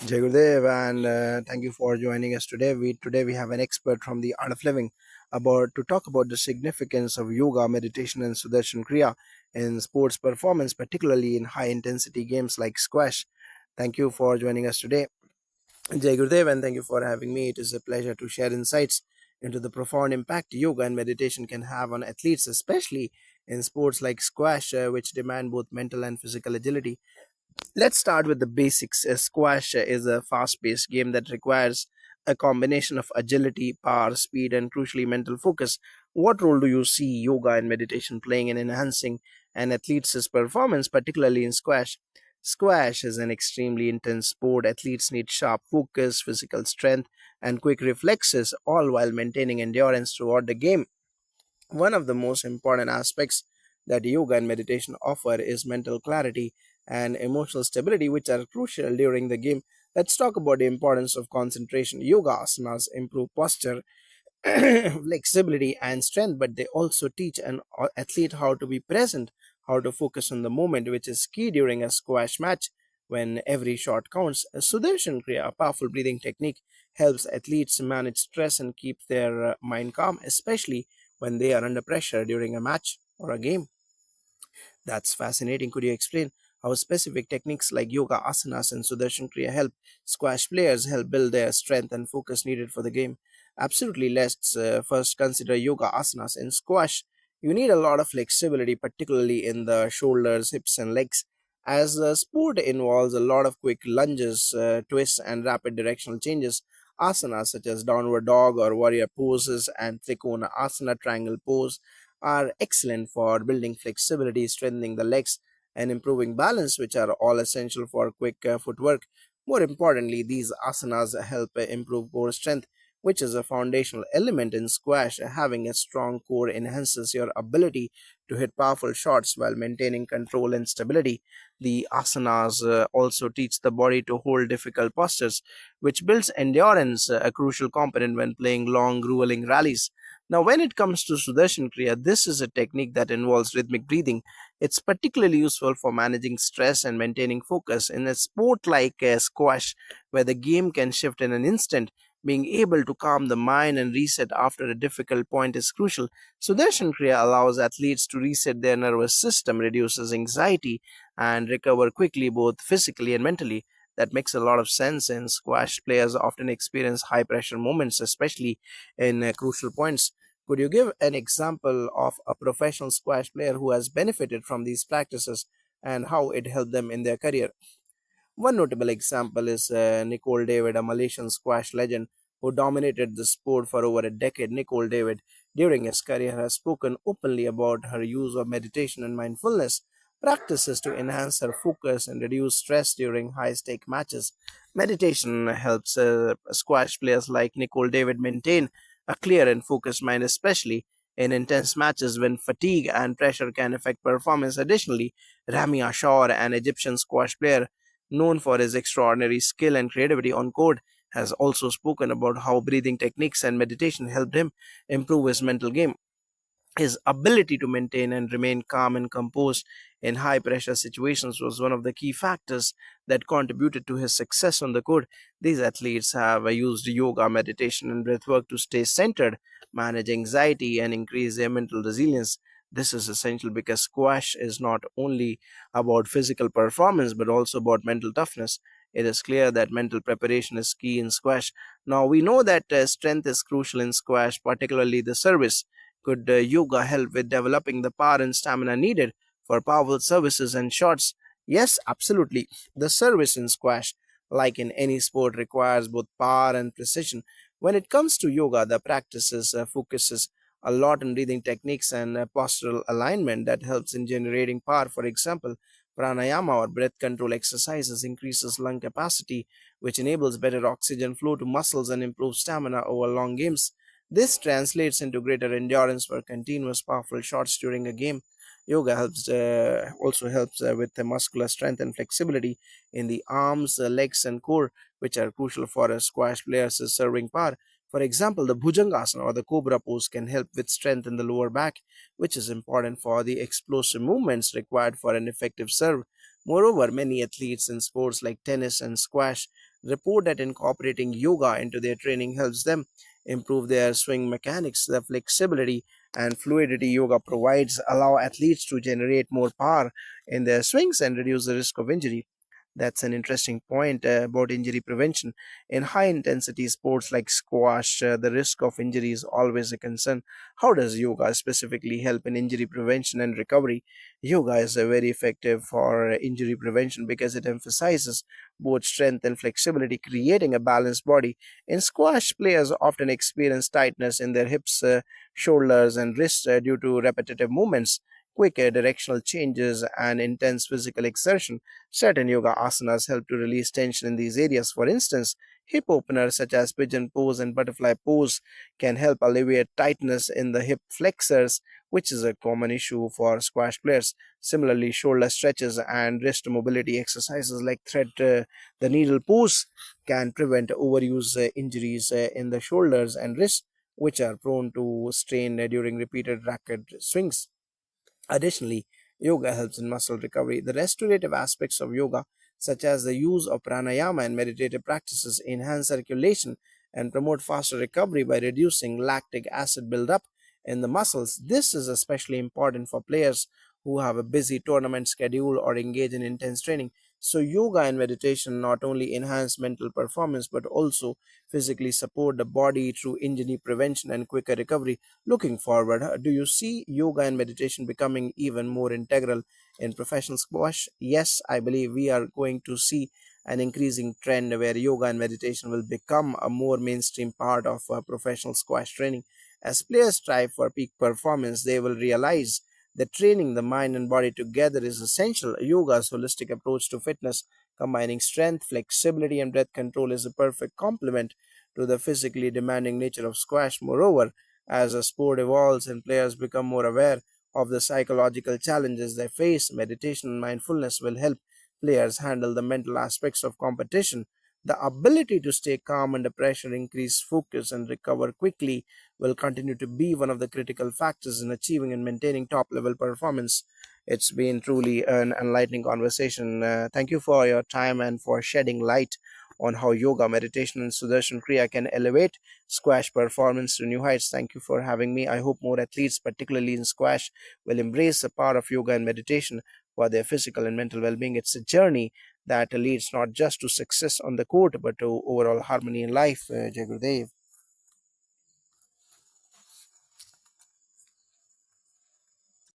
Jai Gurudev, and thank you for joining us today. We have an expert from the Art of Living about to talk about the significance of yoga, meditation, and Sudarshan Kriya in sports performance, particularly in high intensity games like squash. Thank you for joining us today, Jai Gurudev, and thank you for having me. It is a pleasure to share insights into the profound impact yoga and meditation can have on athletes, especially in sports like squash, which demand both mental and physical agility. Let's start with the basics. Squash is a fast paced game that requires a combination of agility, power, speed, and crucially mental focus. What role do you see yoga and meditation playing in enhancing an athlete's performance, particularly in squash? Squash is an extremely intense sport. Athletes need sharp focus, physical strength, and quick reflexes, all while maintaining endurance throughout the game. One of the most important aspects that yoga and meditation offer is mental clarity and emotional stability, which are crucial during the game. Let's talk about the importance of concentration. Yoga asanas improve posture, flexibility, and strength, but they also teach an athlete how to be present, how to focus on the moment, which is key during a squash match when every shot counts. A Sudarshan Kriya, a powerful breathing technique, helps athletes manage stress and keep their mind calm, especially when they are under pressure during a match or a game. That's fascinating. Could you explain how specific techniques like yoga asanas and Sudarshan Kriya help squash players help build their strength and focus needed for the game? Absolutely. Let's first consider yoga asanas. In squash, you need a lot of flexibility, particularly in the shoulders, hips, and legs. As the sport involves a lot of quick lunges, twists, and rapid directional changes, asanas such as downward dog or warrior poses and trikona asana triangle pose are excellent for building flexibility, strengthening the legs, and improving balance, which are all essential for quick footwork. More importantly, these asanas help improve core strength, which is a foundational element in squash. Having a strong core enhances your ability to hit powerful shots while maintaining control and stability. The asanas also teach the body to hold difficult postures, which builds endurance, a crucial component when playing long, grueling rallies. Now, when it comes to Sudarshan Kriya, this is a technique that involves rhythmic breathing. It's particularly useful for managing stress and maintaining focus. In a sport like squash, where the game can shift in an instant, being able to calm the mind and reset after a difficult point is crucial. Sudarshan Kriya allows athletes to reset their nervous system, reduces anxiety, and recover quickly both physically and mentally. That makes a lot of sense, and squash players often experience high pressure moments, especially in crucial points. Could you give an example of a professional squash player who has benefited from these practices and how it helped them in their career? One notable example is Nicole David, a Malaysian squash legend who dominated the sport for over a decade. Nicole David, during his career, has spoken openly about her use of meditation and mindfulness practices to enhance her focus and reduce stress during high stake matches. Meditation helps squash players like Nicole David maintain a clear and focused mind, especially in intense matches when fatigue and pressure can affect performance. Additionally, Rami Ashar, an Egyptian squash player, known for his extraordinary skill and creativity on court, has also spoken about how breathing techniques and meditation helped him improve his mental game. His ability to maintain and remain calm and composed in high pressure situations was one of the key factors that contributed to his success on the court. These athletes have used yoga, meditation, and breathwork to stay centered, manage anxiety, and increase their mental resilience. This is essential because squash is not only about physical performance but also about mental toughness. It is clear that mental preparation is key in squash. Now, we know that strength is crucial in squash, particularly the service. Could yoga help with developing the power and stamina needed for powerful services and shots? Yes, absolutely. The service in squash, like in any sport, requires both power and precision. When it comes to yoga, the practices focuses a lot on breathing techniques and postural alignment that helps in generating power. For example, pranayama or breath control exercises increases lung capacity, which enables better oxygen flow to muscles and improves stamina over long games. This translates into greater endurance for continuous powerful shots during a game. Yoga also helps with the muscular strength and flexibility in the arms, legs, and core, which are crucial for a squash player's serving power. For example, the Bhujangasana or the Cobra pose can help with strength in the lower back, which is important for the explosive movements required for an effective serve. Moreover, many athletes in sports like tennis and squash report that incorporating yoga into their training helps them improve their swing mechanics. The flexibility and fluidity yoga provides allow athletes to generate more power in their swings and reduce the risk of injury. That's an interesting point about injury prevention. In high intensity sports like squash, the risk of injury is always a concern. How does yoga specifically help in injury prevention and recovery? Yoga is very effective for injury prevention because it emphasizes both strength and flexibility, creating a balanced body. In squash, players often experience tightness in their hips, shoulders, and wrists due to repetitive movements. Quick directional changes and intense physical exertion. Certain yoga asanas help to release tension in these areas. For instance, hip openers such as pigeon pose and butterfly pose can help alleviate tightness in the hip flexors, which is a common issue for squash players. Similarly, shoulder stretches and wrist mobility exercises like thread the needle pose can prevent overuse injuries in the shoulders and wrists, which are prone to strain during repeated racket swings. Additionally, yoga helps in muscle recovery. The restorative aspects of yoga, such as the use of pranayama and meditative practices, enhance circulation and promote faster recovery by reducing lactic acid buildup in the muscles. This is especially important for players who have a busy tournament schedule or engage in intense training. So, yoga and meditation not only enhance mental performance but also physically support the body through injury prevention and quicker recovery. Looking forward, do you see yoga and meditation becoming even more integral in professional squash? Yes, I believe we are going to see an increasing trend where yoga and meditation will become a more mainstream part of professional squash training. As players strive for peak performance, they will realize that training the mind and body together is essential. Yoga's holistic approach to fitness, combining strength, flexibility, and breath control, is a perfect complement to the physically demanding nature of squash. Moreover, as the sport evolves and players become more aware of the psychological challenges they face, meditation and mindfulness will help players handle the mental aspects of competition. The ability to stay calm under pressure, increase focus, and recover quickly will continue to be one of the critical factors in achieving and maintaining top level performance. It's been truly an enlightening conversation. Thank you for your time and for shedding light on how yoga, meditation, and Sudarshan Kriya can elevate squash performance to new heights. Thank you for having me. I hope more athletes, particularly in squash, will embrace the power of yoga and meditation for their physical and mental well being. It's a journey that leads not just to success on the court but to overall harmony in life. Jai Gurudev.